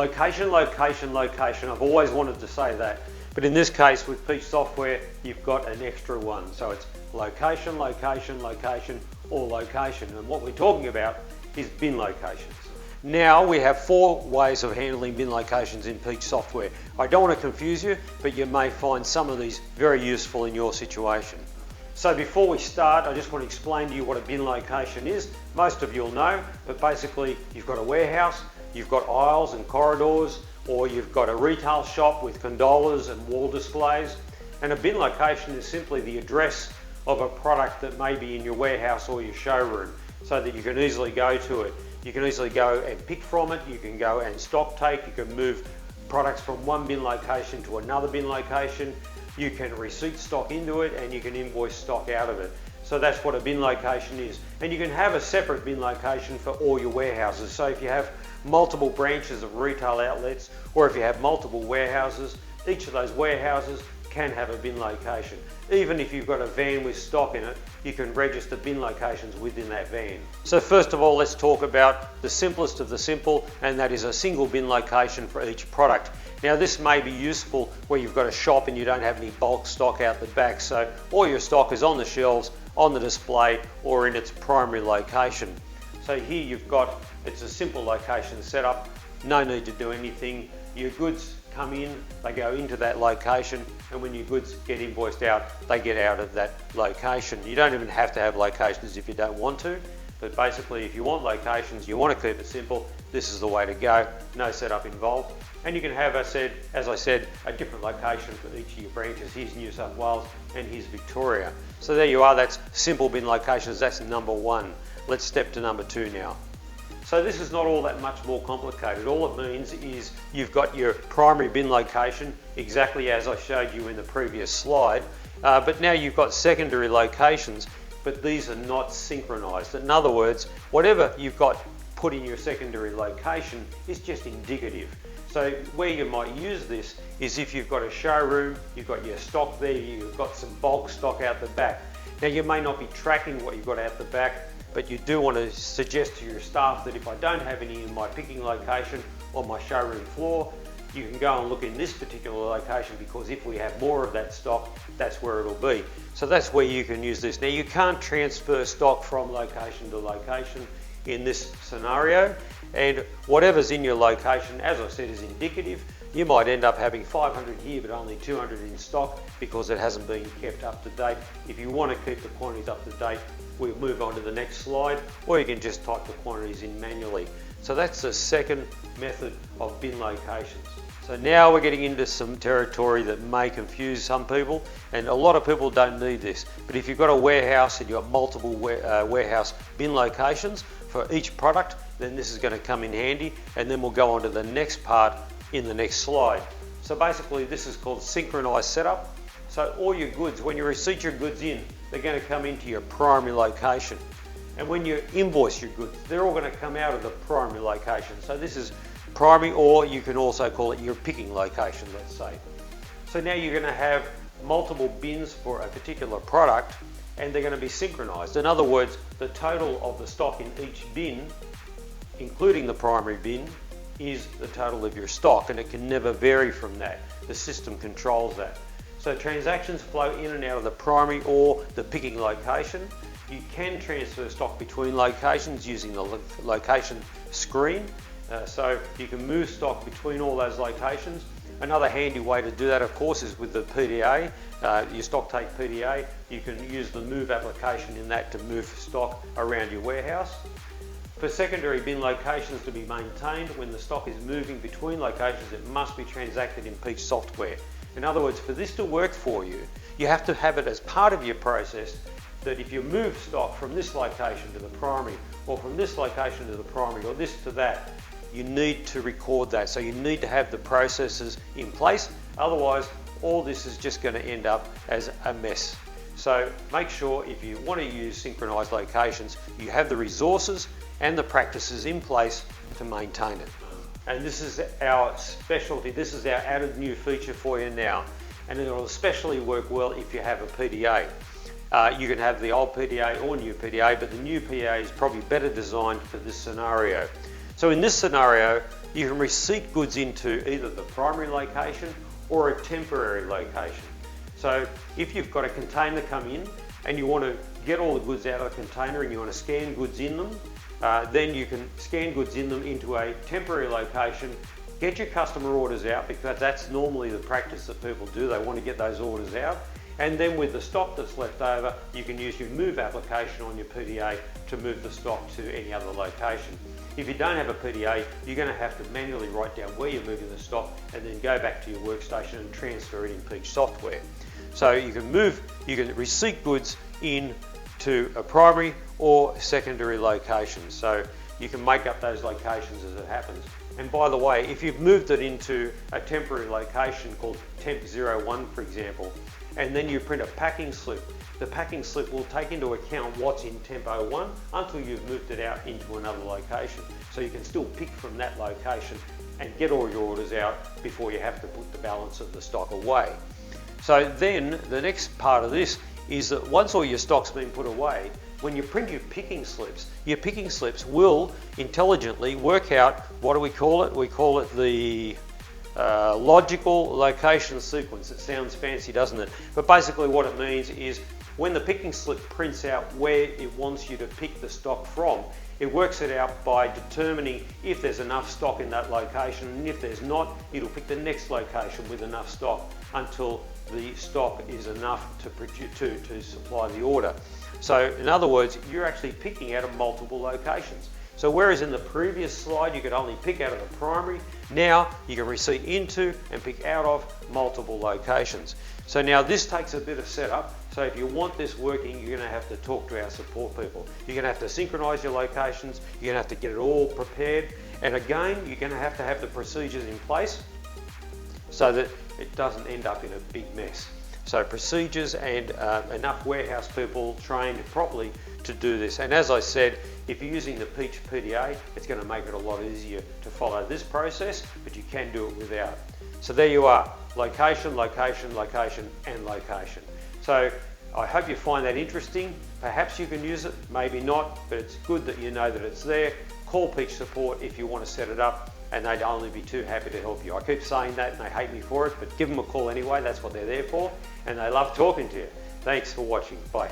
Location, location, location. I've always wanted to say that. But in this case, with Qty software, you've got an extra one. So it's location, location, location, or location. And what we're talking about is bin locations. Now we have 4 ways of handling bin locations in Qty software. I don't want to confuse you, but you may find some of these very useful in your situation. So before we start, I just want to explain to you what a bin location is. Most of you will know, but basically you've got a warehouse, you've got aisles and corridors, or you've got a retail shop with gondolas and wall displays. And a bin location is simply the address of a product that may be in your warehouse or your showroom, so that you can easily go to it. You can easily go and pick from it, you can go and stock take, you can move products from one bin location to another bin location, you can receipt stock into it, and you can invoice stock out of it. So that's what a bin location is. And you can have a separate bin location for all your warehouses. So if you have multiple branches of retail outlets, or if you have multiple warehouses, each of those warehouses can have a bin location. Even if you've got a van with stock in it, you can register bin locations within that van. So first of all, let's talk about the simplest of the simple, and that is a single bin location for each product. Now this may be useful where you've got a shop and you don't have any bulk stock out the back, so all your stock is on the shelves, on the display, or in its primary location. So here you've got, it's a simple location setup, no need to do anything. Your goods come in, they go into that location, and when your goods get invoiced out, they get out of that location. You don't even have to have locations if you don't want to, but basically if you want locations, you want to keep it simple, this is the way to go, no setup involved. And you can have, as I said, a different location for each of your branches. Here's New South Wales and here's Victoria. So there you are, that's simple bin locations, that's number 1. Let's step to number 2 now. So this is not all that much more complicated. All it means is you've got your primary bin location, exactly as I showed you in the previous slide, but now you've got secondary locations, but these are not synchronized. In other words, whatever you've got put in your secondary location is just indicative. So where you might use this is if you've got a showroom, you've got your stock there, you've got some bulk stock out the back. Now you may not be tracking what you've got out the back, but you do want to suggest to your staff that if I don't have any in my picking location or my showroom floor, you can go and look in this particular location, because if we have more of that stock, that's where it'll be. So that's where you can use this. Now you can't transfer stock from location to location in this scenario, and whatever's in your location, as I said, is indicative. You might end up having 500 here but only 200 in stock because it hasn't been kept up to date. If you want to keep the quantities up to date, we'll move on to the next slide, or you can just type the quantities in manually. So that's the second method of bin locations. So now we're getting into some territory that may confuse some people, and a lot of people don't need this. But if you've got a warehouse and you've got multiple warehouse bin locations for each product, then this is going to come in handy, and then we'll go on to the next part in the next slide. So basically this is called Synchronized Setup. So all your goods, when you receipt your goods in, they're going to come into your primary location. And when you invoice your goods, they're all going to come out of the primary location. So this is primary, or you can also call it your picking location, let's say. So now you're going to have multiple bins for a particular product, and they're going to be synchronized. In other words, the total of the stock in each bin, including the primary bin, is the total of your stock, and it can never vary from that. The system controls that. So transactions flow in and out of the primary or the picking location. You can transfer stock between locations using the location screen. So you can move stock between all those locations. Another handy way to do that, of course, is with the PDA, your stock take PDA. You can use the move application in that to move stock around your warehouse. For secondary bin locations to be maintained, when the stock is moving between locations, it must be transacted in Qty software. In other words, for this to work for you, you have to have it as part of your process that if you move stock from this location to the primary, or from this location to the primary, or this to that, you need to record that. So you need to have the processes in place. Otherwise, all this is just going to end up as a mess. So make sure if you want to use synchronized locations, you have the resources and the practices in place to maintain it. And this is our specialty, this is our added new feature for you now. And it will especially work well if you have a PDA. You can have the old PDA or new PDA, but the new PDA is probably better designed for this scenario. So in this scenario, you can receipt goods into either the primary location or a temporary location. So if you've got a container come in and you want to get all the goods out of the container and you want to scan goods in them, then you can scan goods in them into a temporary location, get your customer orders out, because that's normally the practice that people do. They want to get those orders out. And then with the stock that's left over, you can use your move application on your PDA to move the stock to any other location. If you don't have a PDA, you're going to have to manually write down where you're moving the stock and then go back to your workstation and transfer it in Peach software. So you can receipt goods in to a primary or secondary location. So you can make up those locations as it happens. And by the way, if you've moved it into a temporary location called Temp 01, for example, and then you print a packing slip, the packing slip will take into account what's in Temp 01 until you've moved it out into another location. So you can still pick from that location and get all your orders out before you have to put the balance of the stock away. So then the next part of this is that once all your stock's been put away, when you print your picking slips will intelligently work out, what do we call it? We call it the logical location sequence. It sounds fancy, doesn't it? But basically what it means is when the picking slip prints out where it wants you to pick the stock from, it works it out by determining if there's enough stock in that location, and if there's not, it'll pick the next location with enough stock until the stock is enough to supply the order. So in other words, you're actually picking out of multiple locations. So whereas in the previous slide you could only pick out of the primary, now you can receipt into and pick out of multiple locations. So now this takes a bit of setup. So if you want this working, you're going to have to talk to our support people. You're going to have to synchronize your locations, you're going to have to get it all prepared, and again you're going to have the procedures in place so that it doesn't end up in a big mess. So procedures and enough warehouse people trained properly to do this. And as I said, if you're using the Peach PDA, it's going to make it a lot easier to follow this process, but you can do it without. So there you are, location, location, location, and location. So I hope you find that interesting. Perhaps you can use it, maybe not, but it's good that you know that it's there. Call Peach support if you want to set it up, and they'd only be too happy to help you. I keep saying that and they hate me for it, but give them a call anyway. That's what they're there for, and they love talking to you. Thanks for watching. Bye.